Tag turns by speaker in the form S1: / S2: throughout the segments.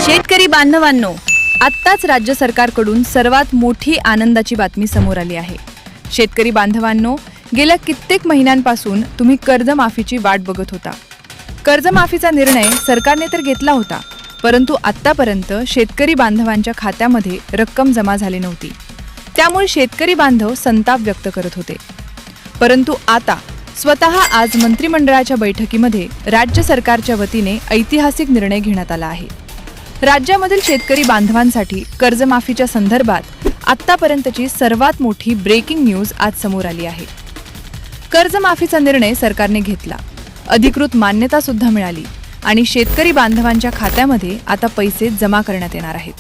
S1: शेतकरी बांधवांनो, आत्ताच राज्य सरकारकडून सर्वात मोठी आनंदाची बातमी समोर आली आहे. शेतकरी बांधवांनो, गेल्या कित्येक महिन्यांपासून तुम्ही कर्जमाफीची वाट बघत होता. कर्जमाफीचा निर्णय सरकारने तर घेतला होता, परंतु आत्तापर्यंत शेतकरी बांधवांच्या खात्यामध्ये रक्कम जमा झाली नव्हती. त्यामुळे शेतकरी बांधव संताप व्यक्त करत होते. परंतु आता स्वतः आज मंत्रिमंडळाच्या बैठकीमध्ये राज्य सरकारच्या वतीने ऐतिहासिक निर्णय घेण्यात आला आहे. राज्यामधील शेतकरी बांधवांसाठी कर्जमाफीच्या संदर्भात आत्तापर्यंतची सर्वात मोठी ब्रेकिंग न्यूज आज समोर आली आहे. कर्जमाफीचा निर्णय सरकारने घेतला, अधिकृत मान्यता सुद्धा मिळाली आणि शेतकरी बांधवांच्या खात्यामध्ये आता पैसे जमा करण्यात येणार आहेत.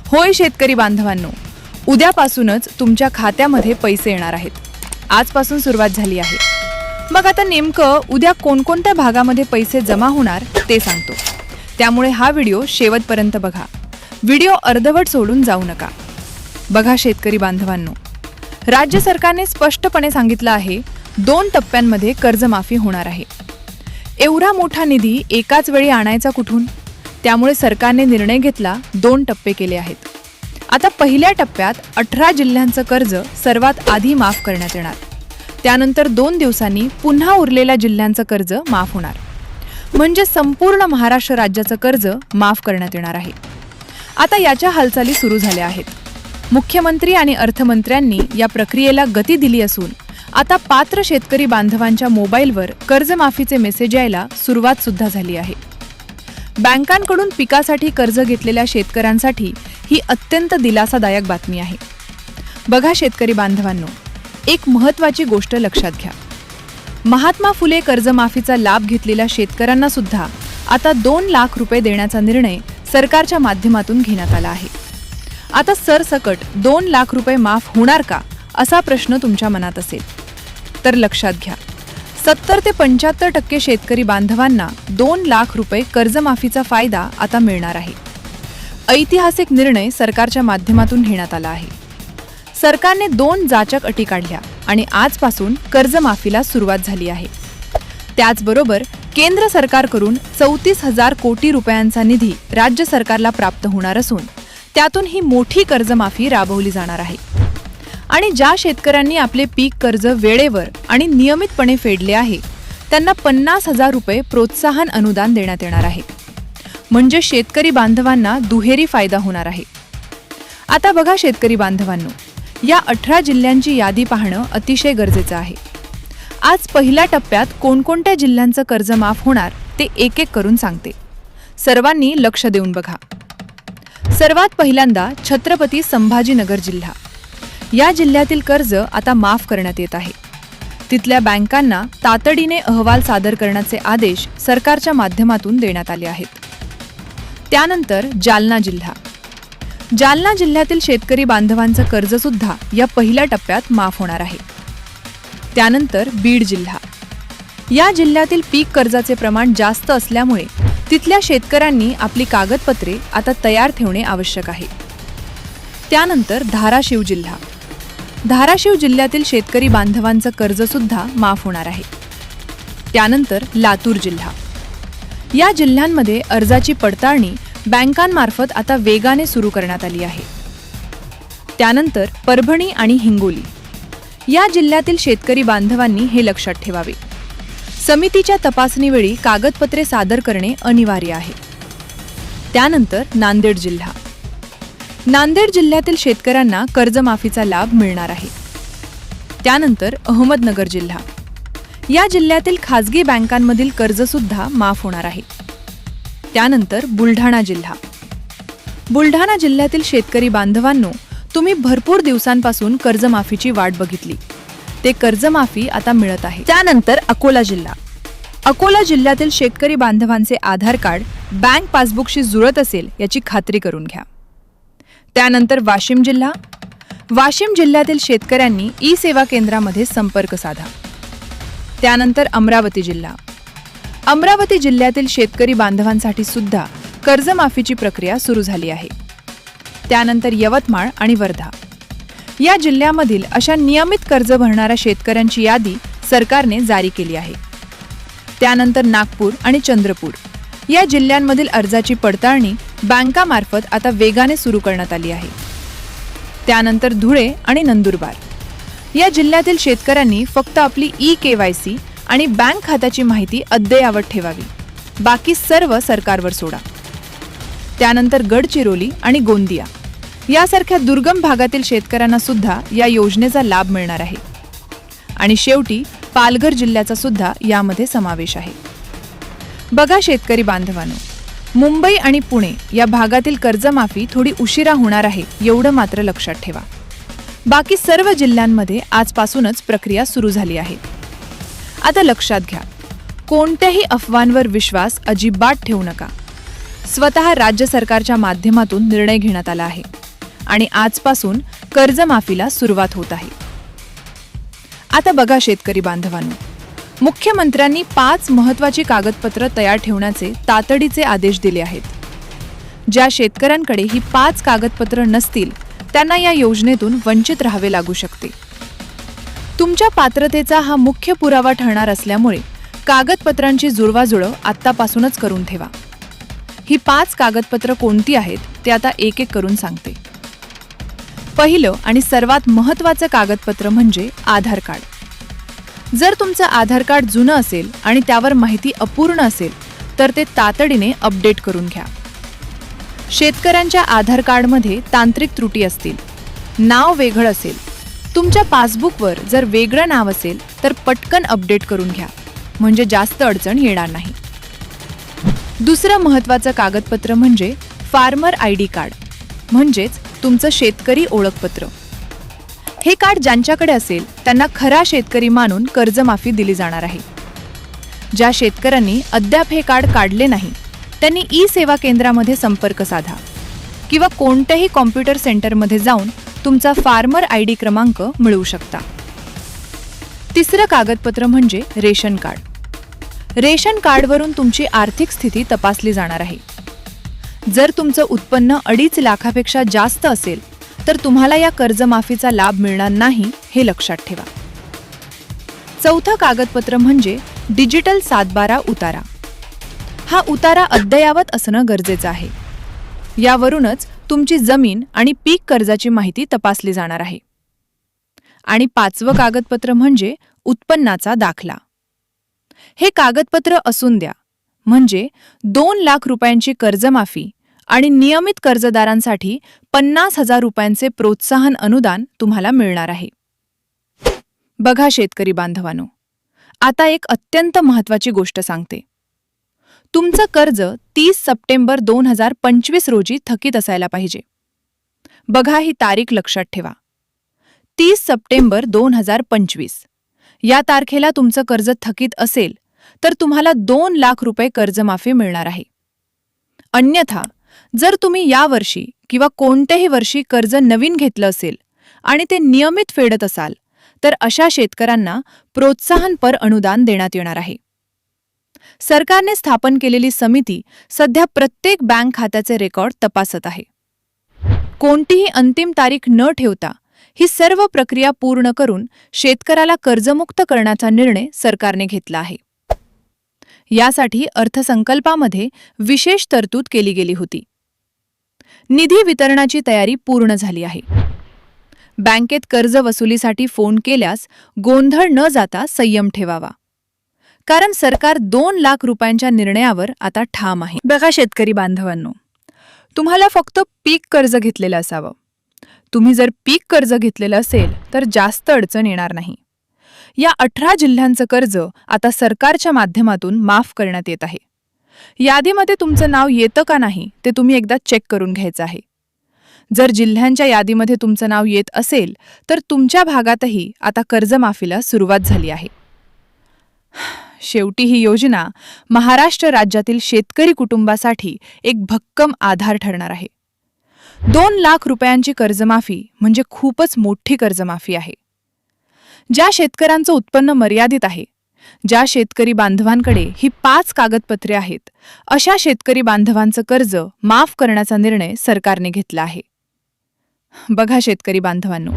S1: होय शेतकरी बांधवांनो, उद्यापासूनच तुमच्या खात्यामध्ये पैसे येणार आहेत. आजपासून सुरुवात झाली आहे. मग आता नेमकं उद्या कोणकोणत्या भागामध्ये पैसे जमा होणार ते सांगतो. त्यामुळे हा व्हिडिओ शेवटपर्यंत बघा. व्हिडिओ अर्धवट सोडून जाऊ नका. बघा शेतकरी बांधवांनो, राज्य सरकारने स्पष्टपणे सांगितलं आहे 2 टप्प्यांमध्ये कर्जमाफी होणार आहे. एवढा मोठा निधी एकाच वेळी आणायचा कुठून? त्यामुळे सरकारने निर्णय घेतला 2 टप्पे केले आहेत. आता पहिल्या टप्प्यात 18 जिल्ह्यांचं कर्ज सर्वात आधी माफ करण्यात येणार. त्यानंतर 2 दिवसांनी पुन्हा उरलेल्या जिल्ह्यांचं कर्ज माफ होणार. म्हणजे संपूर्ण महाराष्ट्र राज्याचं कर्ज माफ करण्यात येणार आहे. आता याच्या हालचाली सुरू झाल्या आहेत. मुख्यमंत्री आणि अर्थमंत्र्यांनी या प्रक्रियेला गती दिली असून आता पात्र शेतकरी बांधवांच्या मोबाईलवर कर्जमाफीचे मेसेज यायला सुरुवात सुद्धा झाली आहे. बँकांकडून पिकासाठी कर्ज घेतलेल्या शेतकऱ्यांसाठी ही अत्यंत दिलासादायक बातमी आहे. बघा शेतकरी बांधवांनो, एक महत्त्वाची गोष्ट लक्षात घ्या. महात्मा फुले कर्जमाफीचा लाभ घेतलेल्या शेतकऱ्यांना सुद्धा आता 2 लाख रुपये देण्याचा निर्णय सरकारच्या माध्यमातून घेण्यात आला आहे. आता सरसकट 2 लाख रुपये माफ होणार का, असा प्रश्न तुमच्या मनात असेल तर लक्षात घ्या. 70 ते 75% शेतकरी बांधवांना 2 लाख रुपये कर्जमाफीचा फायदा आता मिळणार आहे. ऐतिहासिक निर्णय सरकारच्या माध्यमातून घेण्यात आला आहे. सरकारने 2 जाचक अटी काढल्या आणि आजपासून कर्जमाफीला सुरुवात झाली आहे. त्याचबरोबर केंद्र सरकारकडून 34,000 कोटी रुपयांचा निधी राज्य सरकारला प्राप्त होणार असून त्यातून ही मोठी कर्जमाफी राबवली जाणार आहे. आणि ज्या शेतकऱ्यांनी आपले पीक कर्ज वेळेवर आणि नियमितपणे फेडले आहे त्यांना 50,000 रुपये प्रोत्साहन अनुदान देण्यात येणार आहे. म्हणजे शेतकरी बांधवांना दुहेरी फायदा होणार आहे. आता बघा शेतकरी बांधवांनो, या 18 जिल्ह्यांची यादी पाहणं अतिशय गरजेचं आहे. आज पहिल्या टप्प्यात कोणकोणत्या जिल्ह्यांचं कर्ज माफ होणार ते एक एक करून सांगते. सर्वांनी लक्ष देऊन बघा. सर्वात पहिल्यांदा छत्रपती संभाजीनगर जिल्हा. या जिल्ह्यातील कर्ज आता माफ करण्यात येत आहे. तिथल्या बँकांना तातडीने अहवाल सादर करण्याचे आदेश सरकारच्या माध्यमातून देण्यात आले आहेत. त्यानंतर जालना जिल्हा. जालना जिल्ह्यातील शेतकरी बांधवांचं कर्ज सुद्धा या पहिल्या टप्प्यात माफ होणार आहे. त्यानंतर बीड जिल्हा. या जिल्ह्यातील पीक कर्जाचे प्रमाण जास्त असल्यामुळे तिथल्या शेतकऱ्यांनी आपली कागदपत्रे आता तयार ठेवणे आवश्यक आहे. त्यानंतर धाराशिव जिल्हा. धाराशिव जिल्ह्यातील शेतकरी बांधवांचं कर्ज सुद्धा माफ होणार आहे. त्यानंतर लातूर जिल्हा. या जिल्ह्यांमध्ये अर्जाची पडताळणी बँकांमार्फत आता वेगाने सुरू करण्यात आली आहे. त्यानंतर परभणी आणि हिंगोली. या जिल्ह्यातील शेतकरी बांधवांनी हे लक्षात ठेवावे. समितीच्या तपासणीवेळी कागदपत्रे सादर करणे अनिवार्य आहे. त्यानंतर नांदेड जिल्हा. नांदेड जिल्ह्यातील शेतकऱ्यांना कर्जमाफीचा लाभ मिळणार आहे. त्यानंतर अहमदनगर जिल्हा. या जिल्ह्यातील खासगी बँकांमधील कर्ज सुद्धा माफ होणार आहे. त्यानंतर बुलढाणा जिल्हा. बुलढाणा जिल्ह्यातील शेतकरी बांधवांनो, तुम्ही भरपूर दिवसांपासून कर्जमाफीची वाट बघितली. ते कर्जमाफी आता मिळत आहे. त्यानंतर अकोला जिल्हा. अकोला जिल्ह्यातील शेतकरी बांधवांचे आधार कार्ड बँक पासबुकशी जुळत असेल याची खात्री करून घ्या. त्यानंतर वाशिम जिल्हा. वाशिम जिल्ह्यातील शेतकऱ्यांनी ई सेवा केंद्रामध्ये संपर्क साधा. त्यानंतर अमरावती जिल्हा. अमरावती जिल्ह्यातील शेतकरी बांधवांसाठी सुद्धा कर्जमाफीची प्रक्रिया सुरू झाली आहे. त्यानंतर यवतमाळ आणि वर्धा. या जिल्ह्यामधील अशा नियमित कर्ज भरणाऱ्या शेतकऱ्यांची यादी सरकारने जारी केली आहे. त्यानंतर नागपूर आणि चंद्रपूर. या जिल्ह्यांमधील अर्जाची पडताळणी बँकामार्फत आता वेगाने सुरू करण्यात आली आहे. त्यानंतर धुळे आणि नंदुरबार या जिल्ह्यातील शेतकऱ्यांनी फक्त आपली ई-KYC आणि बँक खात्याची माहिती अद्ययावत ठेवावी. बाकी सर्व सरकारवर सोडा. त्यानंतर गडचिरोली आणि गोंदिया यासारख्या दुर्गम भागातील शेतकऱ्यांना सुद्धा या योजनेचा लाभ मिळणार आहे. आणि शेवटी पालघर जिल्ह्याचा सुद्धा यामध्ये समावेश आहे. बघा शेतकरी बांधवांनो, मुंबई आणि पुणे या भागातील कर्जमाफी थोडी उशिरा होणार आहे एवढं मात्र लक्षात ठेवा. बाकी सर्व जिल्ह्यांमध्ये आजपासूनच प्रक्रिया सुरू झाली आहे. आता लक्षात घ्या, कोणत्याही अफवांवर विश्वास अजिबात ठेवू नका. स्वतः राज्य सरकारच्या माध्यमातून निर्णय घेण्यात आला आहे आणि आजपासून कर्जमाफीला सुरुवात होत आहे. आता बघा शेतकरी बांधवांनो, मुख्यमंत्र्यांनी 5 महत्त्वाची कागदपत्र तयार ठेवण्याचे तातडीचे आदेश दिले आहेत. ज्या शेतकऱ्यांकडे ही 5 कागदपत्र नसतील त्यांना या योजनेतून वंचित राहावे लागू शकते. तुमच्या पात्रतेचा हा मुख्य पुरावा ठरणार असल्यामुळे कागदपत्रांची जुळवाजुळव आत्तापासूनच करून ठेवा. ही 5 कागदपत्र कोणती आहेत ते आता एक एक करून सांगते. पहिलं आणि सर्वात महत्त्वाचं कागदपत्र म्हणजे आधार कार्ड. जर तुमचं आधार कार्ड जुनं असेल आणि त्यावर माहिती अपूर्ण असेल तर ते तातडीने अपडेट करून घ्या. शेतकऱ्यांच्या आधार कार्डमध्ये तांत्रिक त्रुटी असतील, नाव वेगळं असेल, तुमच्या पासबुकवर जर वेगळं नाव असेल तर पटकन अपडेट करून घ्या, म्हणजे जास्त अडचण येणार नाही. दुसरं महत्त्वाचं कागदपत्र म्हणजे फार्मर ID कार्ड, म्हणजेच तुमचं शेतकरी ओळखपत्र. हे कार्ड ज्यांच्याकडे असेल त्यांना खरा शेतकरी मानून कर्जमाफी दिली जाणार आहे. ज्या शेतकऱ्यांनी अद्याप हे कार्ड काढले नाही त्यांनी ई-सेवा केंद्रामध्ये संपर्क साधा किंवा कोणत्याही कॉम्प्युटर सेंटरमध्ये जाऊन तुमचा फार्मर ID क्रमांक मिळवू शकता. तिसरं कागदपत्र म्हणजे रेशन कार्ड. रेशन कार्डवरून तुमची आर्थिक स्थिती तपासली जाणार आहे. जर तुमचं उत्पन्न 2.5 लाखापेक्षा जास्त असेल तर तुम्हाला या कर्जमाफीचा लाभ मिळणार नाही, हे लक्षात ठेवा. चौथं कागदपत्र म्हणजे डिजिटल 7/12 उतारा. हा उतारा अद्ययावत असणं गरजेचं आहे. यावरूनच तुमची जमीन आणि पीक कर्जाची माहिती तपासली जाणार आहे. आणि 5वं कागदपत्र म्हणजे उत्पन्नाचा दाखला. हे कागदपत्र असून द्या, म्हणजे 2 लाख रुपयांची कर्जमाफी आणि नियमित कर्जदारांसाठी 50,000 रुपयांचे प्रोत्साहन अनुदान तुम्हाला मिळणार आहे. बघा शेतकरी बांधवांनो, आता एक अत्यंत महत्त्वाची गोष्ट सांगते. तुमचं कर्ज 30 सप्टेंबर 2025 रोजी थकीत असायला पाहिजे. बघा ही तारीख लक्षात ठेवा. 30 सप्टेंबर 2025 या तारखेला तुमचं कर्ज थकीत असेल तर तुम्हाला 2 लाख रुपये कर्जमाफी मिळणार आहे. अन्यथा जर तुम्ही यावर्षी किंवा कोणत्याही वर्षी कर्ज नवीन घेतलं असेल आणि ते नियमित फेडत असाल तर अशा शेतकऱ्यांना प्रोत्साहनपर अनुदान देण्यात येणार आहे. सरकारने स्थापन केलेली समिती सध्या प्रत्येक बँक खात्याचे रेकॉर्ड तपासत आहे. कोणतीही अंतिम तारीख न ठेवता ही सर्व प्रक्रिया पूर्ण करून शेतकऱ्याला कर्जमुक्त करण्याचा निर्णय सरकारने घेतला आहे. यासाठी अर्थसंकल्पामध्ये विशेष तरतूद केली गेली होती. निधी वितरणाची तयारी पूर्ण झाली आहे. बँकेत कर्ज वसुलीसाठी फोन केल्यास गोंधळ न जाता संयम ठेवावा, कारण सरकार 2 लाख रुपयांच्या निर्णयावर आता ठाम आहे. बघा शेतकरी बांधवांनो, तुम्हाला फक्त पीक कर्ज घेतलेलं असावं. तुम्ही जर पीक कर्ज घेतलेलं असेल तर जास्त अडचण येणार नाही. या 18 जिल्ह्यांचं कर्ज आता सरकारच्या माध्यमातून माफ करण्यात येत आहे. यादीमध्ये तुमचं नाव येतं का नाही ते तुम्ही एकदा चेक करून घ्यायचं आहे. जर जिल्ह्यांच्या यादीमध्ये तुमचं नाव येत असेल तर तुमच्या भागातही आता कर्जमाफीला सुरुवात झाली आहे. शेवटी ही योजना महाराष्ट्र राज्यातील शेतकरी कुटुंबासाठी एक भक्कम आधार ठरणार आहे. 2 लाख रुपयांची कर्जमाफी म्हणजे खूपच मोठी कर्जमाफी आहे. ज्या शेतकऱ्यांचं उत्पन्न मर्यादित आहे, ज्या शेतकरी बांधवांकडे ही 5 कागदपत्रे आहेत, अशा शेतकरी बांधवांचं कर्ज माफ करण्याचा निर्णय सरकारने घेतला आहे. बघा शेतकरी बांधवांनो,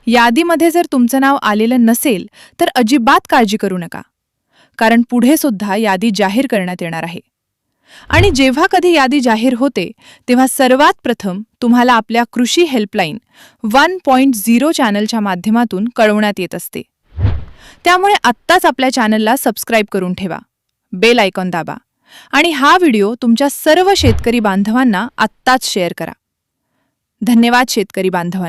S1: यादीमध्ये जर तुमचं नाव आलेलं नसेल तर अजिबात काळजी करू नका, कारण पुढे सुद्धा यादी जाहीर करण्यात येणार आहे. आणि जेव्हा कधी यादी जाहीर होते तेव्हा सर्वात प्रथम तुम्हाला आपल्या कृषी हेल्पलाईन 1.0 चॅनलच्या माध्यमातून कळवण्यात येत असते. त्यामुळे आत्ताच आपल्या चॅनलला सबस्क्राईब करून ठेवा, बेल आयकॉन दाबा आणि हा व्हिडिओ तुमच्या सर्व शेतकरी बांधवांना आत्ताच शेअर करा. धन्यवाद शेतकरी बांधवांनो.